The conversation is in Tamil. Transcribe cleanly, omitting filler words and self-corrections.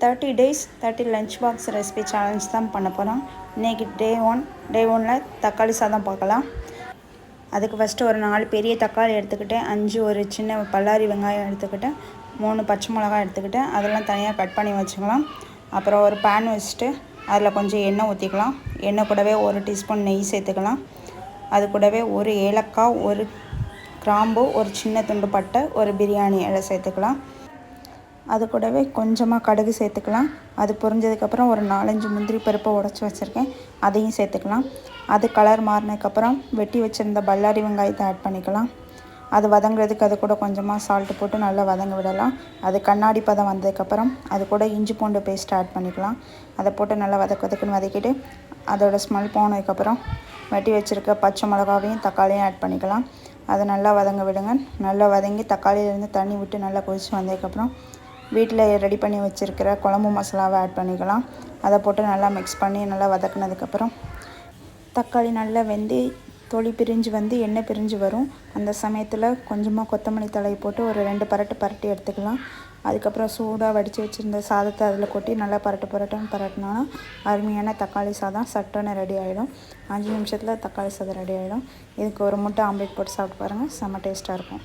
30 days 30 lunch box recipe challenge தான் பண்ண போகிறோம். இன்றைக்கி டே 1 தக்காளி சாதம் பார்க்கலாம். அதுக்கு ஃபஸ்ட்டு ஒரு 4 பெரிய தக்காளி எடுத்துக்கிட்டேன், 5 ஒரு சின்ன பல்லாரி வெங்காயம் எடுத்துக்கிட்டேன், 3 பச்சை மிளகாய் எடுத்துக்கிட்டேன். அதெல்லாம் தனியாக கட் பண்ணி வச்சுக்கலாம். அப்புறம் ஒரு பேன் வச்சுட்டு அதில் கொஞ்சம் எண்ணெய் ஊற்றிக்கலாம். எண்ணெய் கூடவே 1 டீஸ்பூன் நெய் சேர்த்துக்கலாம். அது கூடவே ஒரு ஏலக்காய், ஒரு கிராம்பு, ஒரு சின்ன துண்டு பட்டை, ஒரு பிரியாணி இலை சேர்த்துக்கலாம். அது கூடவே கொஞ்சமாக கடுகு சேர்த்துக்கலாம். அது பொரிஞ்சதுக்கப்புறம் ஒரு 4-5 முந்திரி பருப்பை உடச்சி வச்சுருக்கேன், அதையும் சேர்த்துக்கலாம். அது கலர் மாறினதுக்கப்புறம் வெட்டி வச்சுருந்த பல்லாரி வெங்காயத்தை ஆட் பண்ணிக்கலாம். அது வதங்குறதுக்கு அது கூட கொஞ்சமாக சால்ட்டு போட்டு நல்லா வதங்க விடலாம். அது கண்ணாடி பதம் வந்ததுக்கப்புறம் அது கூட இஞ்சி பூண்டு பேஸ்ட் ஆட் பண்ணிக்கலாம். அதை போட்டு நல்லா வதக்குன்னு வதக்கிட்டு அதோட ஸ்மெல் போனதுக்கப்புறம் வெட்டி வச்சுருக்க பச்சை மிளகாவையும் தக்காளியும் ஆட் பண்ணிக்கலாம். அதை நல்லா வதங்க விடுங்க. நல்லா வதங்கி தக்காளியிலேருந்து தண்ணி விட்டு நல்லா கொதித்து வந்ததுக்கப்புறம் வீட்டில் ரெடி பண்ணி வச்சுருக்கிற குழம்பு மசாலாவை ஆட் பண்ணிக்கலாம். அதை போட்டு நல்லா மிக்ஸ் பண்ணி நல்லா வதக்குனதுக்கப்புறம் தக்காளி நல்லா வெந்து தொளி பிரிஞ்சு வந்து எண்ணெய் பிரிஞ்சு வரும். அந்த சமயத்தில் கொஞ்சமாக கொத்தமல்லி தழை போட்டு ஒரு 2 பரட்டி எடுத்துக்கலாம். அதுக்கப்புறம் சூடாக வடித்து வச்சுருந்த சாதத்தை அதில் கொட்டி நல்லா பரட்டினா அருமையான தக்காளி சாதம் சட்டுன்னு ரெடி ஆகிடும். 5 நிமிஷத்தில் தக்காளி சாதம் ரெடி ஆகிடும். இதுக்கு ஒரு முட்டை ஆம்லேட் போட்டு சாப்பிட்டு பாருங்கள், செம்ம டேஸ்ட்டாக இருக்கும்.